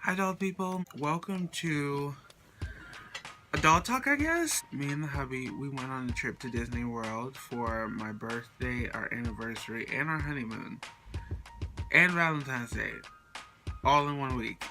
Hi doll people, welcome to a doll talk I guess. Me and the hubby, we went on a trip to Disney World for my birthday, our anniversary, and our honeymoon. And Valentine's Day. All in 1 week.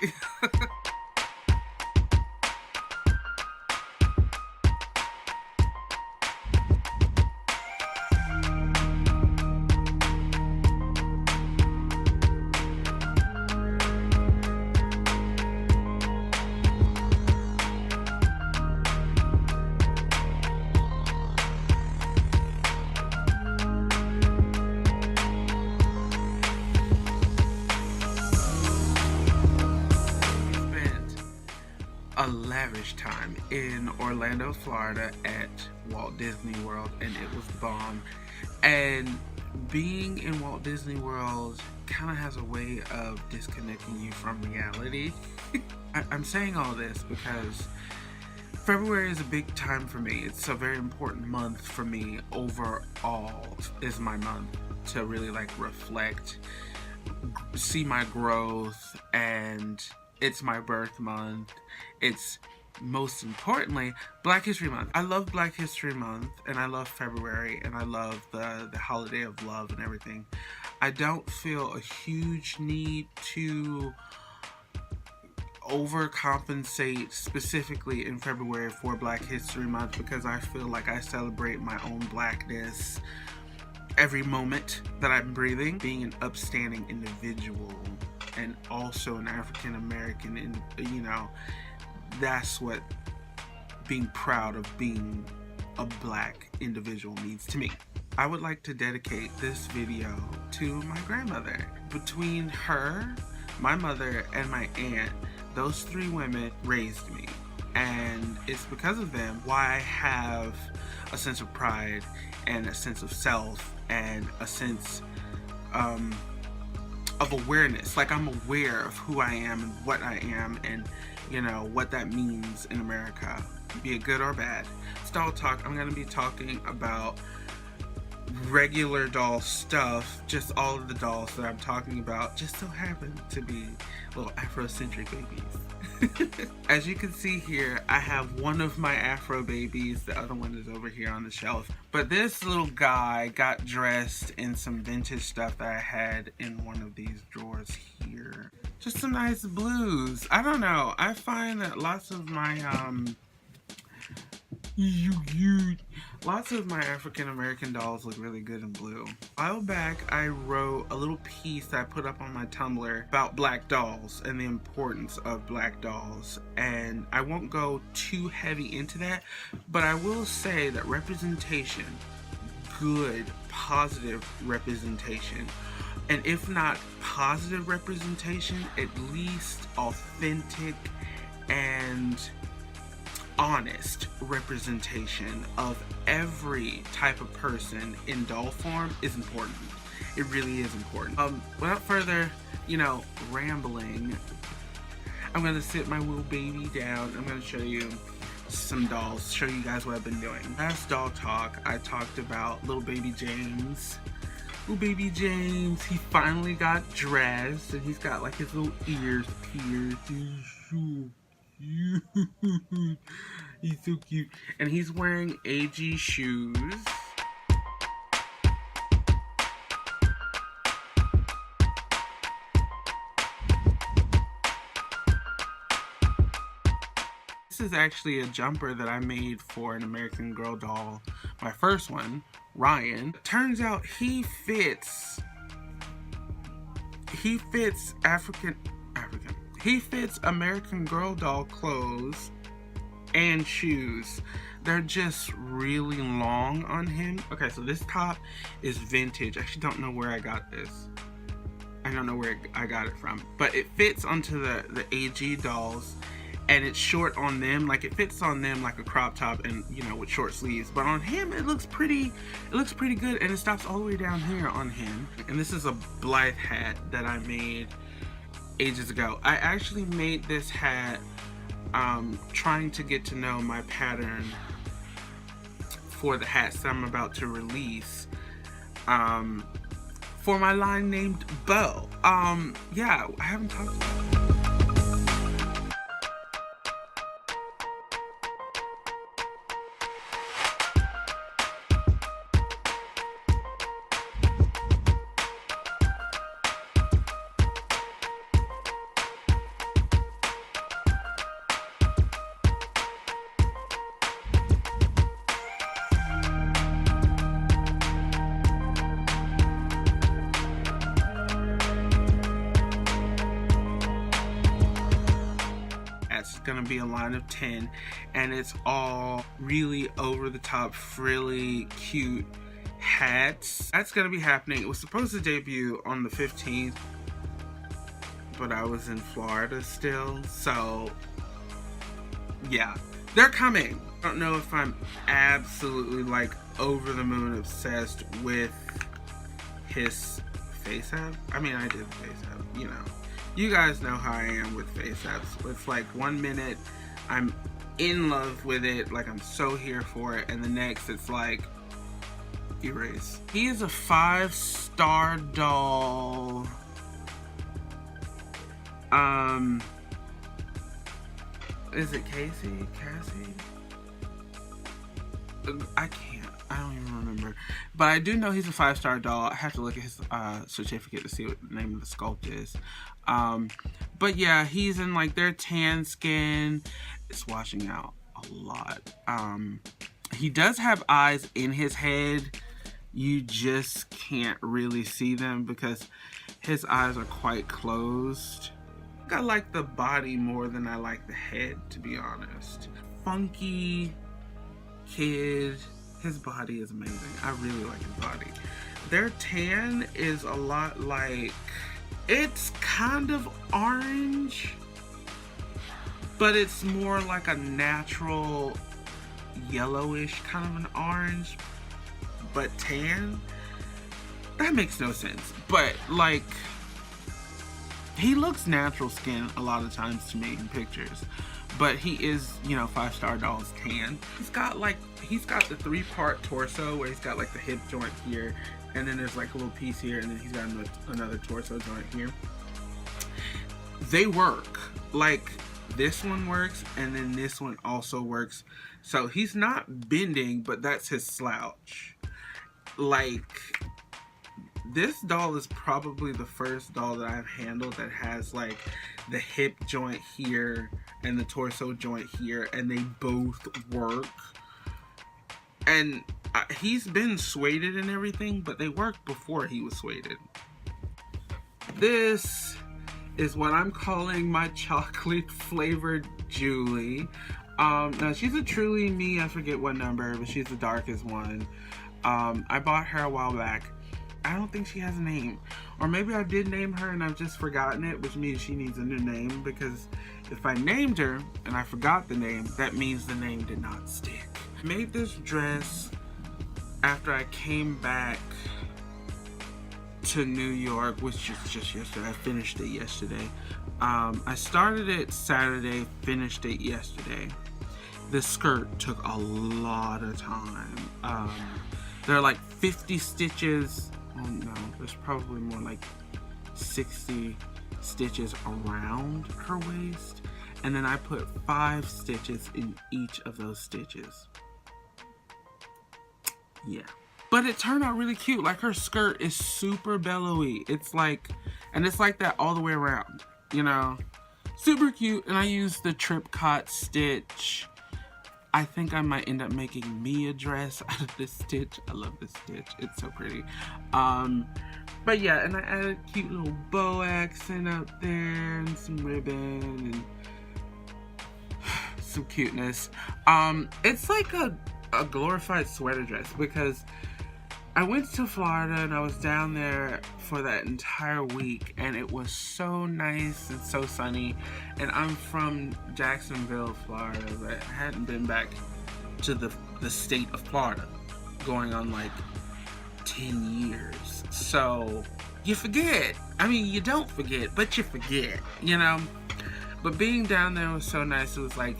A lavish time in Orlando, Florida at Walt Disney World, and it was the bomb. And being in Walt Disney World kind of has a way of disconnecting you from reality. I'm saying all this because February is a big time for me. It's a very important month for me. Overall is my month to really reflect, see my growth, and it's my birth month. It's most importantly Black History Month. I love Black History Month, and I love February, and I love the holiday of love and everything. I don't feel a huge need to overcompensate specifically in February for Black History Month because I feel like I celebrate my own blackness every moment that I'm breathing, being an upstanding individual and also an African American, and that's what being proud of being a Black individual means to me. I would like to dedicate this video to my grandmother. Between her, my mother, and my aunt, those three women raised me, and it's because of them why I have a sense of pride and a sense of self and a sense of awareness. I'm aware of who I am and what I am, and what that means in America, be it good or bad. It's doll talk. I'm going to be talking about regular doll stuff. Just all of the dolls that I'm talking about just so happen to be little Afrocentric babies. As you can see here, I have one of my Afro babies. The other one is over here on the shelf. But this little guy got dressed in some vintage stuff that I had in one of these drawers here. Just some nice blues. I don't know. I find that lots of my African American dolls look really good in blue. A while back, I wrote a little piece that I put up on my Tumblr about Black dolls and the importance of Black dolls. And I won't go too heavy into that, but I will say that representation, good, positive representation, and if not positive representation, at least authentic and honest representation of every type of person in doll form is important. It really is important. Without further, rambling, I'm gonna sit my little baby down. I'm gonna show you some dolls, show you guys what I've been doing. Last doll talk, I talked about little baby James. Little baby James, he finally got dressed, and he's got his little ears pierced. He's so cute. And he's wearing AG shoes. This is actually a jumper that I made for an American Girl doll, my first one, Ryan. Turns out he fits American Girl doll clothes and shoes. They're just really long on him. Okay, so this top is vintage. I actually don't know where I got this. I don't know where I got it from, but it fits onto the AG dolls, and it's short on them. It fits on them like a crop top and with short sleeves, but on him it looks pretty good, and it stops all the way down here on him. And this is a Blythe hat that I made ages ago. I actually made this hat trying to get to know my pattern for the hats that I'm about to release for my line named Bo. Yeah, I haven't talked about it. hats. It's gonna be a line of 10, and it's all really over the top, frilly, cute hats. That's gonna be happening. It was supposed to debut on the 15th, but I was in Florida still, so yeah, they're coming. I don't know if I'm absolutely like over the moon obsessed with his face app. I mean, I did face app, you know. You guys know how I am with face apps. It's like 1 minute I'm in love with it, like I'm so here for it, and the next it's like erase. He is a 5-star doll. Is it Cassie? I don't even remember. But I do know he's a 5-star doll. I have to look at his certificate to see what the name of the sculpt is. But yeah, he's in like their tan skin. It's washing out a lot. He does have eyes in his head. You just can't really see them because his eyes are quite closed. I like the body more than I like the head, to be honest. Funky kid. His body is amazing. I really like his body. Their tan is a lot like, it's kind of orange, but it's more like a natural yellowish kind of an orange, but tan. That makes no sense. But like, he looks natural skin a lot of times to me in pictures, but he is, you know, 5-star doll's tan. He's got the 3-part torso where he's got like the hip joint here, and then there's like a little piece here, and then he's got another torso joint here. They work. Like, this one works, and then this one also works. So he's not bending, but that's his slouch. Like, this doll is probably the first doll that I've handled that has like the hip joint here and the torso joint here, and they both work. And he's been suede and everything, but they worked before he was suede. This is what I'm calling my chocolate flavored Julie. Now she's a truly me, I forget what number, but she's the darkest one. I bought her a while back. I don't think she has a name, or maybe I did name her and I've just forgotten it, which means she needs a new name, because if I named her and I forgot the name, that means the name did not stick. I made this dress after I came back to New York, which is just yesterday. I finished it yesterday. I started it Saturday, finished it yesterday. The skirt took a lot of time. There are like 50 stitches. Oh no, there's probably more like 60 stitches around her waist, and then I put 5 stitches in each of those stitches. Yeah, but it turned out really cute. Like, her skirt is super bellowy. It's like, and it's like that all the way around, you know, super cute. And I used the tripcot stitch. I think I might end up making me a dress out of this stitch. I love this stitch. It's so pretty. But yeah, and I added a cute little bow accent up there and some ribbon and some cuteness. It's like a glorified sweater dress, because I went to Florida and I was down there for that entire week, and it was so nice and so sunny. And I'm from Jacksonville, Florida, but I hadn't been back to the state of Florida going on like 10 years. So you forget. I mean, you don't forget, but you forget, you know? But being down there was so nice. It was like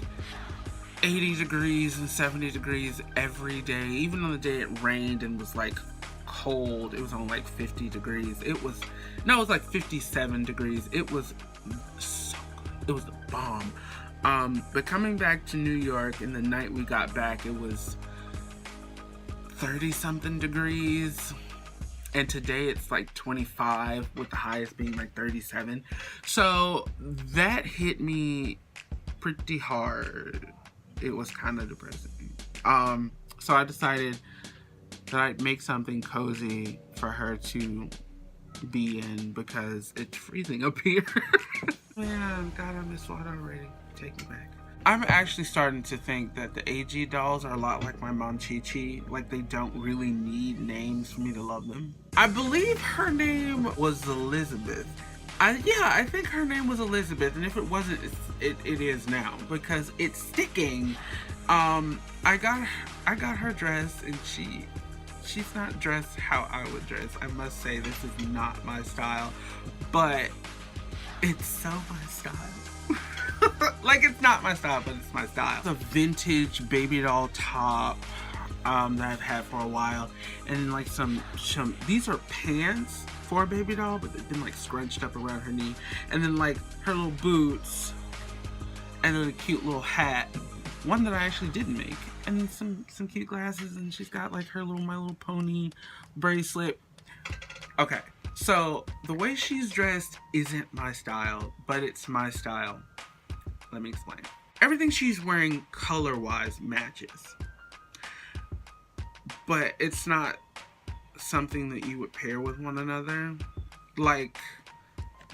80 degrees and 70 degrees every day. Even on the day it rained and was like cold, it was on like 50 degrees. It was like 57 degrees. It was so good. It was the bomb. But coming back to New York, and the night we got back, it was 30 something degrees. And today it's like 25, with the highest being like 37. So that hit me pretty hard. It was kind of depressing. So I decided that I'd make something cozy for her to be in, because it's freezing up here. Man, God, I missed one already. Take me back. I'm actually starting to think that the AG dolls are a lot like my mom Chi Chi. Like, they don't really need names for me to love them. I believe her name was Elizabeth. I think her name was Elizabeth, and if it wasn't, it is now because it's sticking. I got her dress, and she's not dressed how I would dress. I must say this is not my style, but it's so my style. Like, it's not my style, but it's my style. It's a vintage baby doll top that I've had for a while, and like some these are pants for a baby doll, but they've been like scrunched up around her knee, and then like her little boots, and then a cute little hat, one that I actually didn't make, and then some cute glasses, and she's got like her little My Little Pony bracelet. Okay, so the way she's dressed isn't my style, but it's my style. Let me explain. Everything she's wearing color-wise matches, but it's not something that you would pair with one another. Like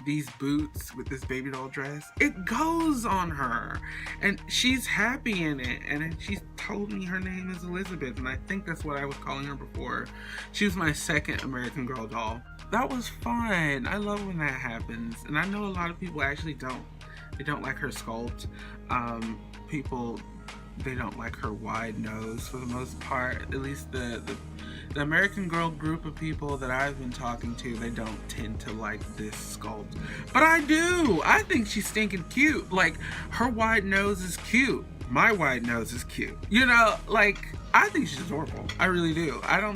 these boots with this baby doll dress, it goes on her, and she's happy in it, and she's told me her name is Elizabeth, and I think that's what I was calling her before. She was my second American Girl doll. That was fun. I love when that happens, and I know a lot of people actually don't. They don't like her sculpt. People, they don't like her wide nose for the most part. At least the American Girl group of people that I've been talking to, they don't tend to like this sculpt. But I do. I think she's stinking cute. Like, her wide nose is cute. My wide nose is cute. You know, like, I think she's adorable. I really do. I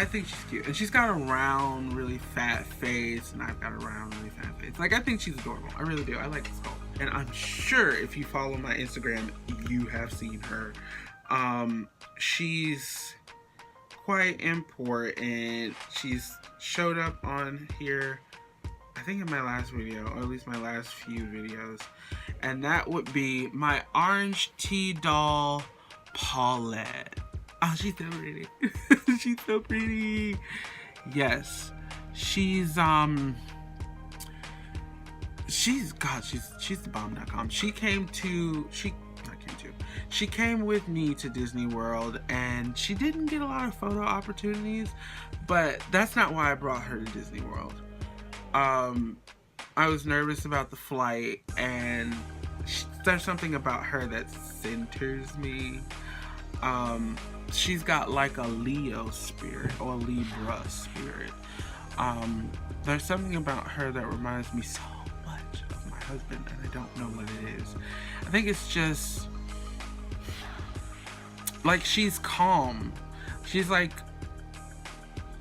think she's cute. And she's got a round, really fat face, and I've got a round, really fat face. Like, I think she's adorable. I really do. I like the sculpt. And I'm sure if you follow my Instagram, you have seen her. She's quite important. She's showed up on here, I think in my last video, or at least my last few videos. And that would be my orange tea doll, Paulette. Oh, she's so pretty. She's so pretty. Yes. She's the bomb.com. She came with me to Disney World, and she didn't get a lot of photo opportunities, but that's not why I brought her to Disney World. I was nervous about the flight, and there's something about her that centers me. She's got like a Leo spirit, or a Libra spirit. There's something about her that reminds me so much of my husband, and I don't know what it is. I think it's just like, she's calm. She's like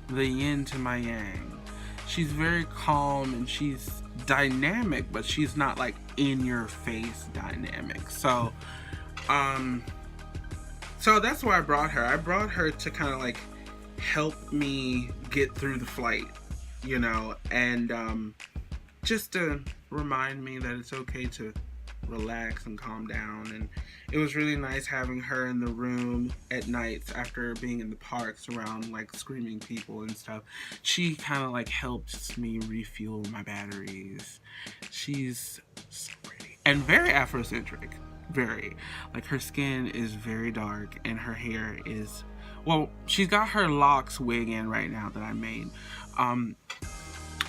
the yin to my yang. She's very calm, and she's dynamic, but she's not like in your face dynamic. So that's why I brought her. I brought her to kind of like help me get through the flight, you know, and just to remind me that it's okay to relax and calm down. And it was really nice having her in the room at nights after being in the parks around like screaming people and stuff. She kind of like helps me refuel my batteries. She's so pretty and very Afrocentric. Very. Like, her skin is very dark, and her hair is, well, she's got her locks wig in right now that I made. I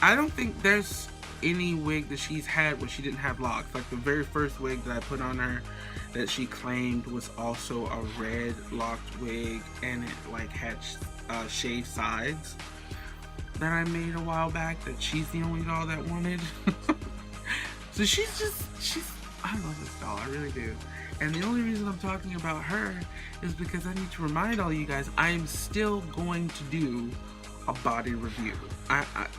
don't think there's any wig that she's had where she didn't have locks. Like, the very first wig that I put on her that she claimed was also a red locked wig, and it like had shaved sides, that I made a while back, that she's the only doll that wanted. So I love this doll, I really do. And the only reason I'm talking about her is because I need to remind all you guys, I am still going to do a body review.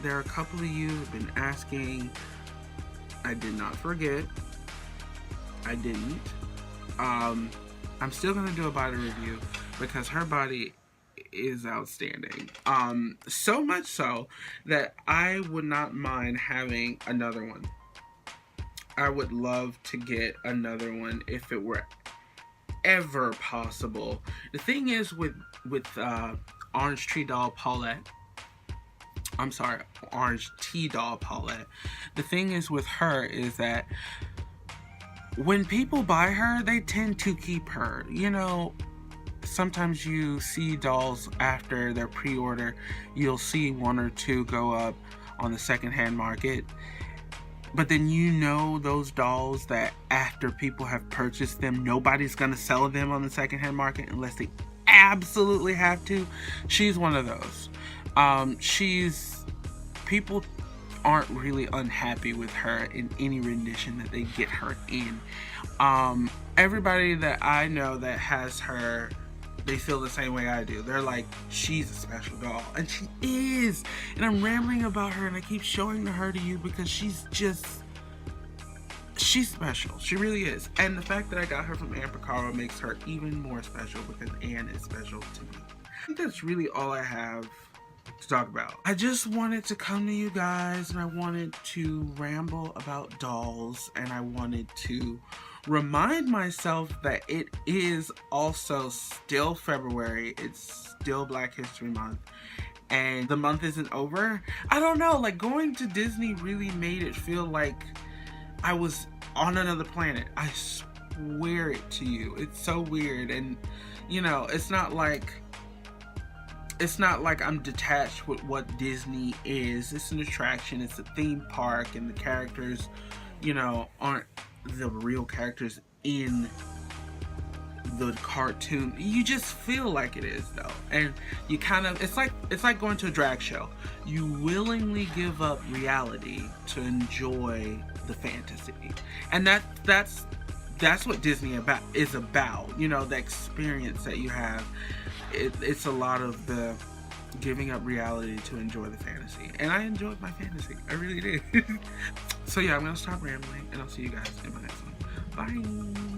There are a couple of you who have been asking. I did not forget. I didn't. I'm still going to do a body review because her body is outstanding. So much so that I would not mind having another one. I would love to get another one if it were ever possible. The thing is with Orange Tree Doll Paulette, I'm sorry, orange tea doll Paulette. The thing is with her is that when people buy her, they tend to keep her. You know, sometimes you see dolls after their pre-order, you'll see 1 or 2 go up on the secondhand market. But then you know those dolls that after people have purchased them, nobody's gonna sell them on the secondhand market unless they absolutely have to. She's one of those. People aren't really unhappy with her in any rendition that they get her in. Everybody that I know that has her, they feel the same way I do. They're like, she's a special doll, and she is. And I'm rambling about her, and I keep showing her to you because she's special. She really is. And the fact that I got her from Ann Picaro makes her even more special because Ann is special to me. I think that's really all I have to talk about. I just wanted to come to you guys, and I wanted to ramble about dolls, and I wanted to remind myself that it is also still February. It's still Black History Month, and the month isn't over. I don't know, like, going to Disney really made it feel like I was on another planet. I swear it to you. It's so weird. And you know, it's not like I'm detached with what Disney is. It's an attraction, it's a theme park, and the characters, you know, aren't the real characters in the cartoon. You just feel like it is though, and you kind of, it's like going to a drag show. You willingly give up reality to enjoy the fantasy, and that's what Disney is about. You know, the experience that you have. It's a lot of the giving up reality to enjoy the fantasy, and I enjoyed my fantasy. I really did. So yeah, I'm gonna stop rambling, and I'll see you guys in my next one. Bye.